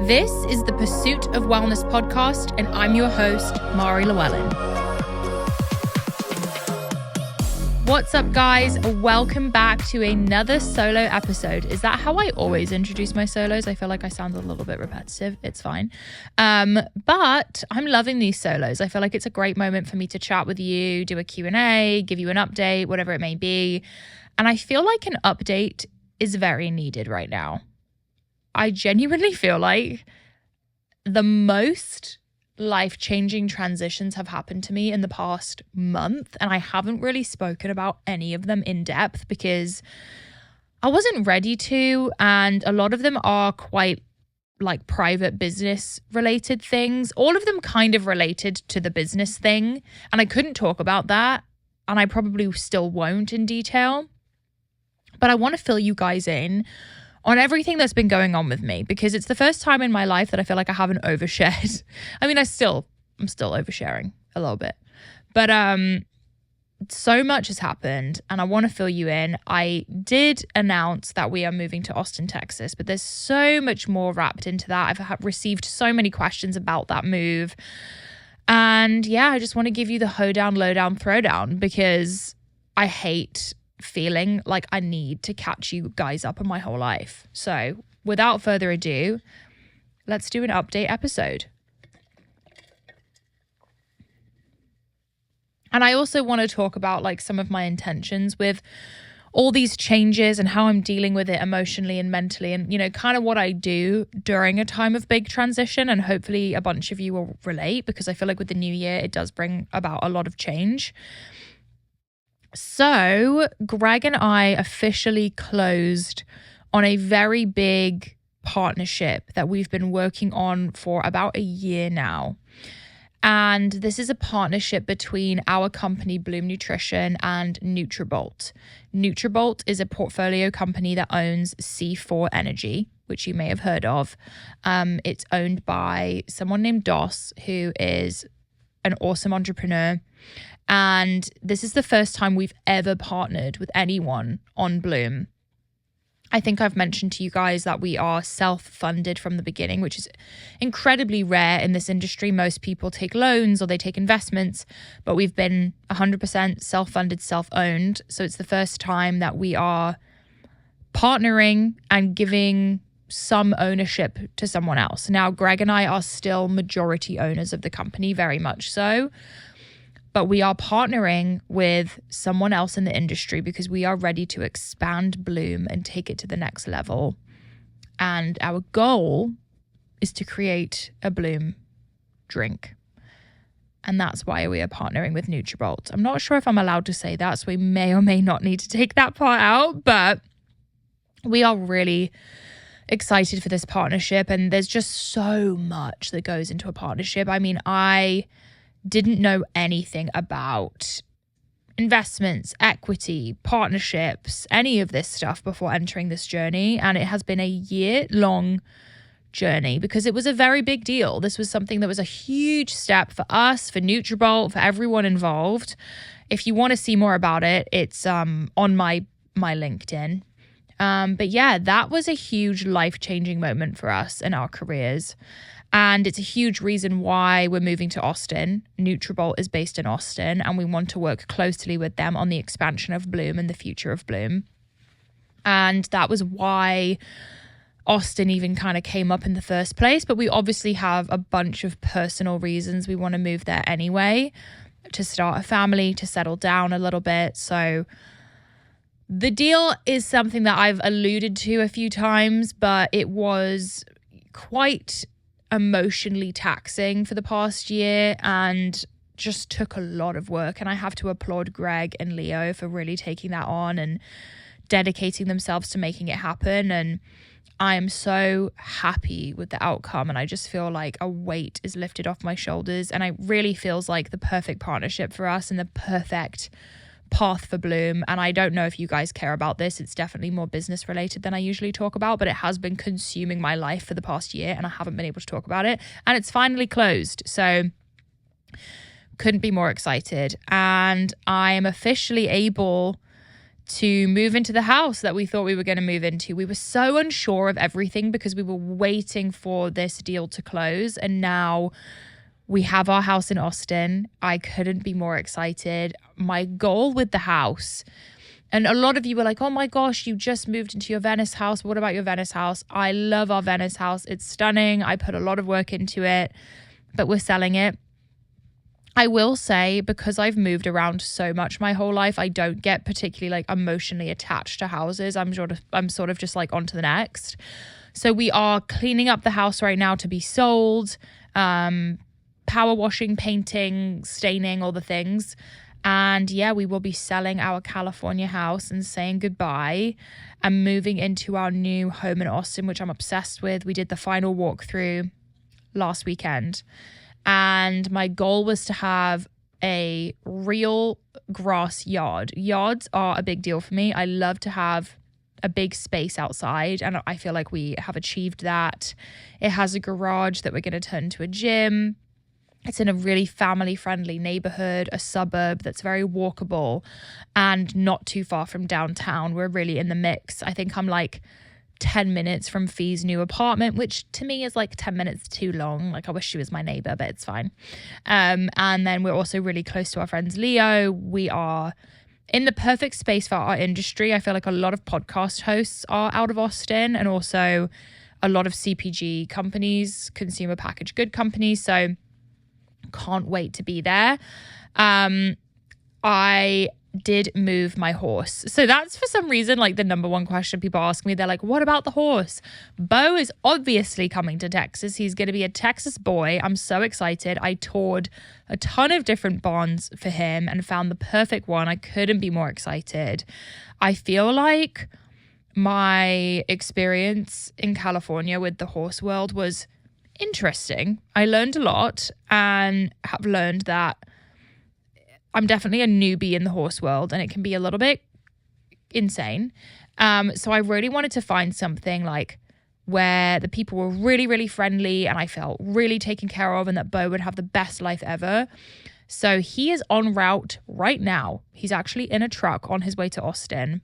This is the Pursuit of Wellness podcast, and I'm your host, Llewellyn. What's up, guys? Welcome back to another solo episode. Is that how I always introduce my solos? I feel like I sound a little bit repetitive. It's fine. But I'm loving these solos. I feel like it's a great moment for me to chat with you, do a Q&A, give you an update, whatever it may be. And I feel like an update is very needed right now. I genuinely feel like the most life-changing transitions have happened to me in the past month, and I haven't really spoken about any of them in depth because I wasn't ready to, and a lot of them are quite like private business related things, all of them kind of related to the business thing, and I couldn't talk about that, and I probably still won't in detail, but I want to fill you guys in on everything that's been going on with me, because it's the first time in my life that I feel like I haven't overshared. I mean, I'm still oversharing a little bit, but so much has happened and I want to fill you in. I did announce that we are moving to Austin, Texas, but there's so much more wrapped into that. I've received so many questions about that move. And yeah, I just want to give you the hoedown, lowdown, throwdown, because I hate feeling like I need to catch you guys up on my whole life. So without further ado, let's do an update episode. And I also want to talk about like some of my intentions with all these changes and how I'm dealing with it emotionally and mentally, and, you know, kind of what I do during a time of big transition. And hopefully a bunch of you will relate, because I feel like with the new year, it does bring about a lot of change. So Greg and I officially closed on a very big partnership that we've been working on for about a year now. And this is a partnership between our company, Bloom Nutrition, and Nutrabolt. Nutrabolt is a portfolio company that owns C4 Energy, which you may have heard of. It's owned by someone named Dos, who is an awesome entrepreneur. And this is the first time we've ever partnered with anyone on Bloom. I think I've mentioned to you guys that we are self-funded from the beginning, which is incredibly rare in this industry. Most people take loans or they take investments, but we've been 100% self-funded, self-owned. So it's the first time that we are partnering and giving some ownership to someone else. Now, Greg and I are still majority owners of the company, very much so. But we are partnering with someone else in the industry because we are ready to expand Bloom and take it to the next level. And our goal is to create a Bloom drink. And that's why we are partnering with Nutrabolt. I'm not sure if I'm allowed to say that, so we may or may not need to take that part out. But we are really excited for this partnership. And there's just so much that goes into a partnership. I mean, I didn't know anything about investments, equity, partnerships, any of this stuff before entering this journey. And it has been a year-long journey because it was a very big deal. This was something that was a huge step for us, for Nutrabolt, for everyone involved. If you want to see more about it, it's on my LinkedIn. But yeah, that was a huge life-changing moment for us in our careers. And it's a huge reason why we're moving to Austin. Nutrabolt is based in Austin, and we want to work closely with them on the expansion of Bloom and the future of Bloom. And that was why Austin even kind of came up in the first place. But we obviously have a bunch of personal reasons we want to move there anyway, to start a family, to settle down a little bit. So the deal is something that I've alluded to a few times, but it was quite emotionally taxing for the past year and just took a lot of work. And I have to applaud Greg and Leo for really taking that on and dedicating themselves to making it happen. And I am so happy with the outcome. And I just feel like a weight is lifted off my shoulders. And it really feels like the perfect partnership for us and the perfect path for Bloom. And I don't know if you guys care about this. It's definitely more business related than I usually talk about, but it has been consuming my life for the past year and I haven't been able to talk about it. And it's finally closed. So couldn't be more excited. And I am officially able to move into the house that we thought we were going to move into. We were so unsure of everything because we were waiting for this deal to close. And now we have our house in Austin. I couldn't be more excited. My goal with the house, and a lot of you were like, oh my gosh, you just moved into your Venice house. What about your Venice house? I love our Venice house. It's stunning. I put a lot of work into it, but we're selling it. I will say, because I've moved around so much my whole life, I don't get particularly like emotionally attached to houses. I'm sort of just like on to the next. So we are cleaning up the house right now to be sold, power washing, painting, staining, all the things. And yeah, we will be selling our California house and saying goodbye and moving into our new home in Austin, which I'm obsessed with. We did the final walkthrough last weekend. And my goal was to have a real grass yard. Yards are a big deal for me. I love to have a big space outside, and I feel like we have achieved that. It has a garage that we're going to turn into a gym. It's in a really family-friendly neighborhood, a suburb that's very walkable and not too far from downtown. We're really in the mix. I think I'm like 10 minutes from Fee's new apartment, which to me is like 10 minutes too long. Like I wish she was my neighbor, but it's fine. And then we're also really close to our friends Leo. We are in the perfect space for our industry. I feel like a lot of podcast hosts are out of Austin, and also a lot of CPG companies, consumer packaged good companies. So can't wait to be there. I did move my horse. So that's for some reason like the number one question people ask me. They're like, what about the horse? Bo is obviously coming to Texas. He's going to be a Texas boy. I'm so excited. I toured a ton of different barns for him and found the perfect one. I couldn't be more excited. I feel like my experience in California with the horse world was interesting. I learned a lot and have learned that I'm definitely a newbie in the horse world and it can be a little bit insane. So I really wanted to find something like where the people were really, really friendly and I felt really taken care of and that Bo would have the best life ever. So he is en route right now. He's actually in a truck on his way to Austin.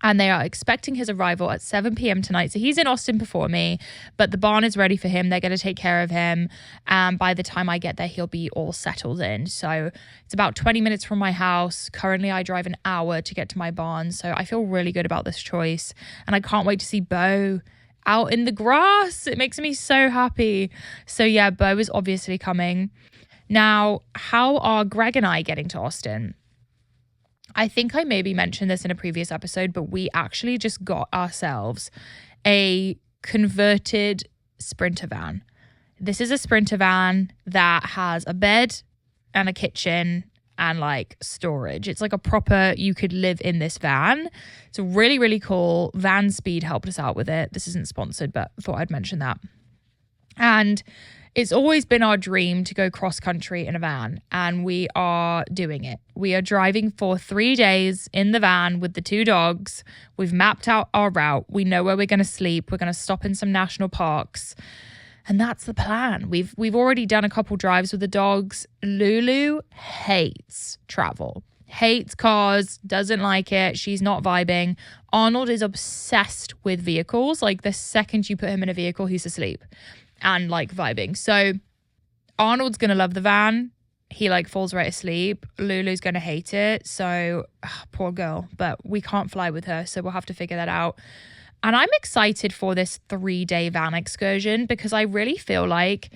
And they are expecting his arrival at 7 p.m. tonight. So he's in Austin before me, but the barn is ready for him. They're going to take care of him. And by the time I get there, he'll be all settled in. So it's about 20 minutes from my house. Currently, I drive an hour to get to my barn. So I feel really good about this choice. And I can't wait to see Bo out in the grass. It makes me so happy. So yeah, Bo is obviously coming. Now, how are Greg and I getting to Austin? I think I maybe mentioned this in a previous episode, but we actually just got ourselves a converted Sprinter van. This is a Sprinter van that has a bed and a kitchen and like storage. It's like a proper, you could live in this van. It's really, really cool. Van Speed helped us out with it. This isn't sponsored, but thought I'd mention that. And it's always been our dream to go cross country in a van, and we are doing it. We are driving for 3 days in the van with the 2 dogs. We've mapped out our route. We know where we're going to sleep. We're going to stop in some national parks. And that's the plan. We've already done a couple drives with the dogs. Lulu hates travel, hates cars, doesn't like it. She's not vibing. Arnold is obsessed with vehicles. Like the second you put him in a vehicle, he's asleep and like vibing. So Arnold's gonna love the van. He like falls right asleep. Lulu's gonna hate it. So poor girl, but we can't fly with her, so we'll have to figure that out. And I'm excited for this 3-day van excursion because I really feel like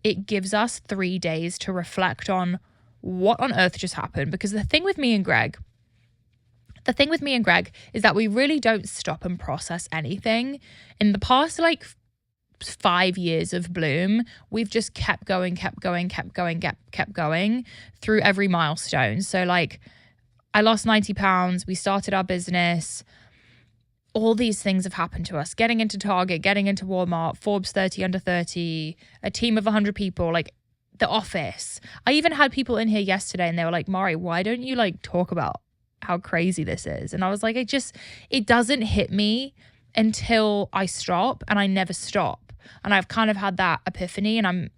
it gives us 3 days to reflect on what on earth just happened. Because the thing with me and Greg is that we really don't stop and process anything. In the past like 5 years of Bloom, we've just kept going through every milestone. So like I lost 90 pounds, we started our business, all these things have happened to us, getting into Target, getting into Walmart, Forbes 30 under 30, a team of 100 people, like The Office. I even had people in here yesterday and they were like, Mari, why don't you like talk about how crazy this is? And I was like, it doesn't hit me until I stop, and I never stop. And I've kind of had that epiphany, and I'm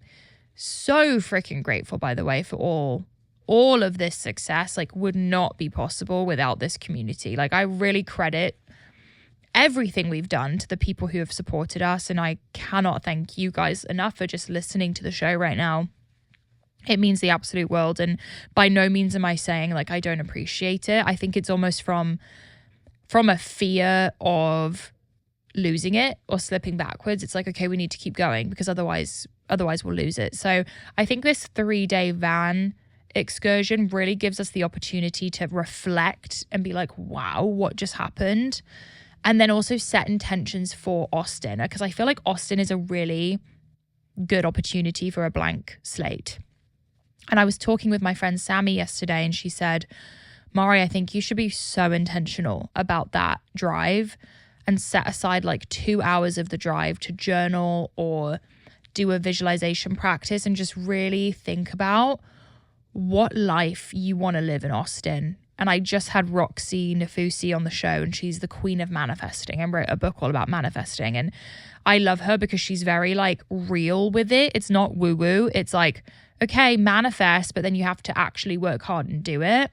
so freaking grateful, by the way, for all all of this success like would not be possible without this community. Like I really credit everything we've done to the people who have supported us, and I cannot thank you guys enough for just listening to the show right now. It means the absolute world, and by no means am I saying like I don't appreciate it. I think it's almost from a fear of losing it or slipping backwards. It's like, okay, we need to keep going because otherwise we'll lose it. So I think this 3-day van excursion really gives us the opportunity to reflect and be like, wow, what just happened? And then also set intentions for Austin, because I feel like Austin is a really good opportunity for a blank slate. And I was talking with my friend Sammy yesterday, and she said, Mari, I think you should be so intentional about that drive and set aside like 2 hours of the drive to journal or do a visualization practice and just really think about what life you want to live in Austin. And I just had Roxy Nafusi on the show, and she's the queen of manifesting and wrote a book all about manifesting. And I love her because she's very like real with it. It's not woo woo. It's like, okay, manifest, but then you have to actually work hard and do it.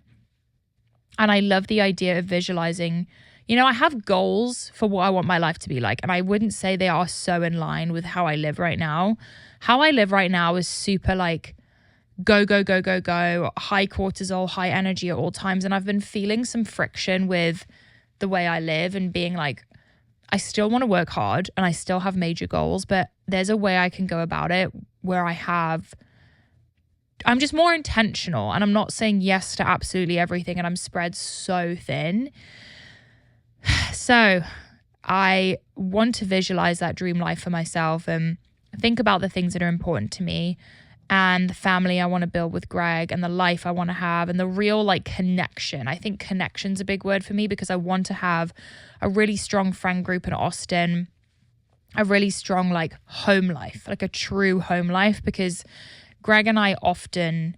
And I love the idea of visualizing. You know, I have goals for what I want my life to be like, and I wouldn't say they are so in line with how I live right now. How I live right now is super like go, go, go, go, go, high cortisol, high energy at all times. And I've been feeling some friction with the way I live and being like, I still want to work hard and I still have major goals, but there's a way I can go about it where I'm just more intentional, and I'm not saying yes to absolutely everything, and I'm spread so thin. So I want to visualize that dream life for myself and think about the things that are important to me and the family I want to build with Greg and the life I want to have and the real like connection. I think connection's a big word for me because I want to have a really strong friend group in Austin, a really strong like home life, like a true home life, because Greg and I often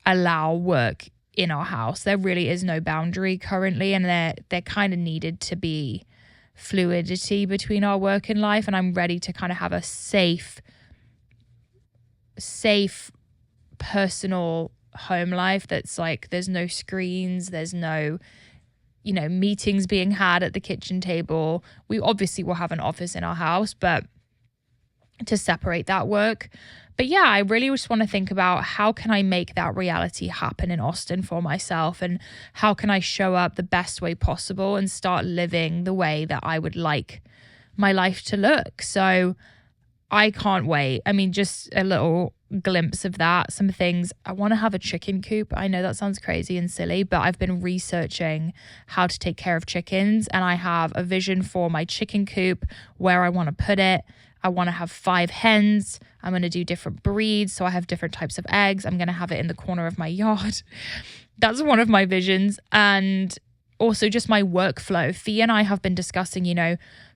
allow work in our house. There really is no boundary currently, and there kind of needed to be fluidity between our work and life. And I'm ready to kind of have a safe personal home life that's like there's no screens, there's no meetings being had at the kitchen table. We obviously will have an office in our house, but to separate that work. But yeah, I really just want to think about how can I make that reality happen in Austin for myself, and how can I show up the best way possible and start living the way that I would like my life to look. So I can't wait. I mean, just a little glimpse of that. Some things. I want to have a chicken coop. I know that sounds crazy and silly, but I've been researching how to take care of chickens, and I have a vision for my chicken coop, where I want to put it. I want to have 5 hens. I'm going to do different breeds, so I have different types of eggs. I'm going to have it in the corner of my yard. That's one of my visions. And also just my workflow. Fee and I have been discussing,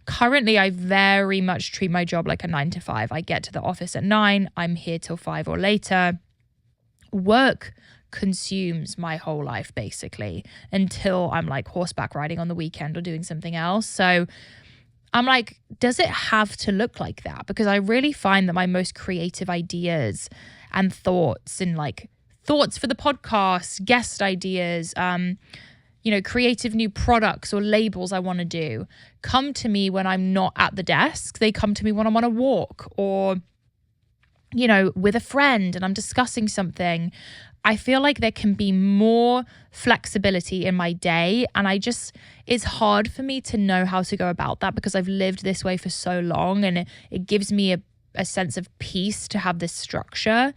currently I very much treat my job like a 9 to 5. I get to the office at 9. I'm here till 5 or later. Work consumes my whole life basically until I'm like horseback riding on the weekend or doing something else. So I'm like, does it have to look like that? Because I really find that my most creative ideas and thoughts and like thoughts for the podcast, guest ideas, creative new products or labels I want to do come to me when I'm not at the desk. They come to me when I'm on a walk or, with a friend and I'm discussing something. I feel like there can be more flexibility in my day, and it's hard for me to know how to go about that because I've lived this way for so long, and it gives me a sense of peace to have this structure.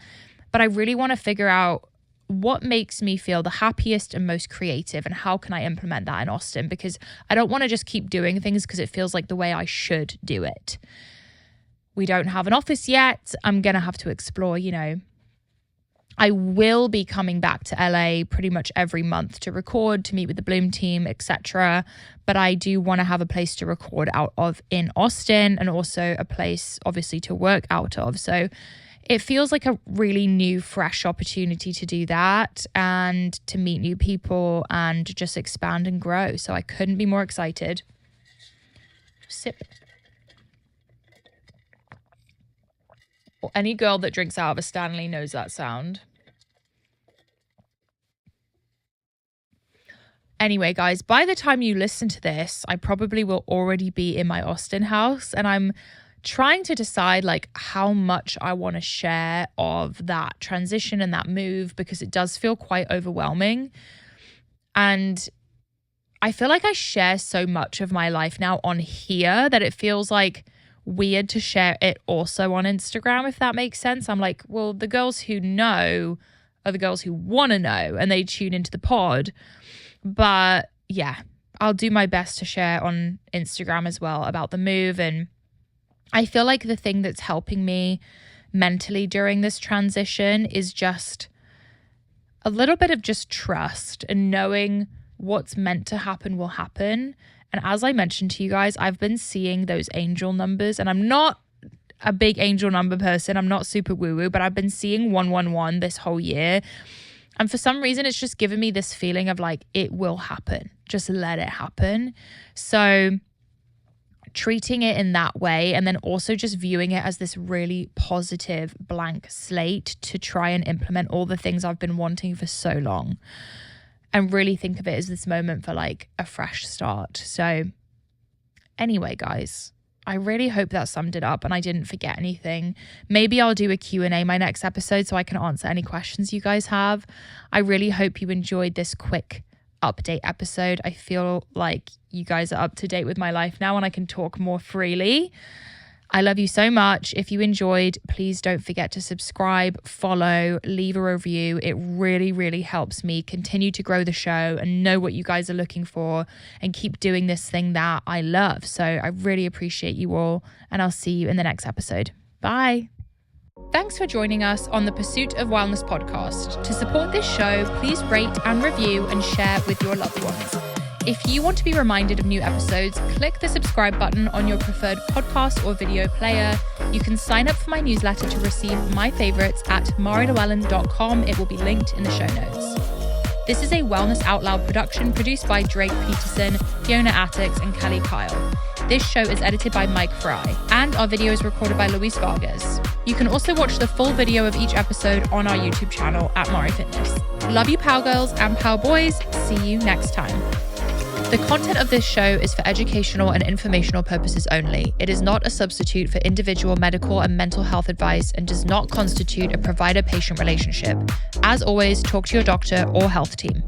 But I really want to figure out what makes me feel the happiest and most creative, and how can I implement that in Austin, because I don't want to just keep doing things because it feels like the way I should do it. We don't have an office yet. I'm going to have to explore, I will be coming back to LA pretty much every month to record, to meet with the Bloom team, etc. But I do want to have a place to record out of in Austin, and also a place obviously to work out of. So it feels like a really new, fresh opportunity to do that and to meet new people and just expand and grow. So I couldn't be more excited. Sip. Any girl that drinks out of a Stanley knows that sound. Anyway, guys, by the time you listen to this, I probably will already be in my Austin house, and I'm trying to decide like how much I want to share of that transition and that move, because it does feel quite overwhelming. And I feel like I share so much of my life now on here that it feels like weird to share it also on Instagram, if that makes sense. I'm like, well, the girls who know are the girls who want to know, and they tune into the pod. But yeah, I'll do my best to share on Instagram as well about the move. And I feel like the thing that's helping me mentally during this transition is just a little bit of just trust and knowing what's meant to happen will happen. And as I mentioned to you guys, I've been seeing those angel numbers, and I'm not a big angel number person. I'm not super woo-woo, but I've been seeing 111 this whole year. And for some reason, it's just given me this feeling of like, it will happen. Just let it happen. So treating it in that way, and then also just viewing it as this really positive blank slate to try and implement all the things I've been wanting for so long, and really think of it as this moment for like a fresh start. So anyway, guys, I really hope that summed it up and I didn't forget anything. Maybe I'll do a Q&A my next episode so I can answer any questions you guys have. I really hope you enjoyed this quick update episode. I feel like you guys are up to date with my life now and I can talk more freely. I love you so much. If you enjoyed, please don't forget to subscribe, follow, leave a review. It really, really helps me continue to grow the show and know what you guys are looking for and keep doing this thing that I love. So I really appreciate you all, and I'll see you in the next episode. Bye. Thanks for joining us on the Pursuit of Wellness podcast. To support this show, please rate and review and share with your loved ones. If you want to be reminded of new episodes, click the subscribe button on your preferred podcast or video player. You can sign up for my newsletter to receive my favorites at marilewellyn.com. It will be linked in the show notes. This is a Wellness Out Loud production produced by Drake Peterson, Fiona Attix, and Kelly Kyle. This show is edited by Mike Fry, and our video is recorded by Luis Vargas. You can also watch the full video of each episode on our YouTube channel at Mari Fitness. Love you, Power Girls and Power Boys. See you next time. The content of this show is for educational and informational purposes only. It is not a substitute for individual medical and mental health advice and does not constitute a provider-patient relationship. As always, talk to your doctor or health team.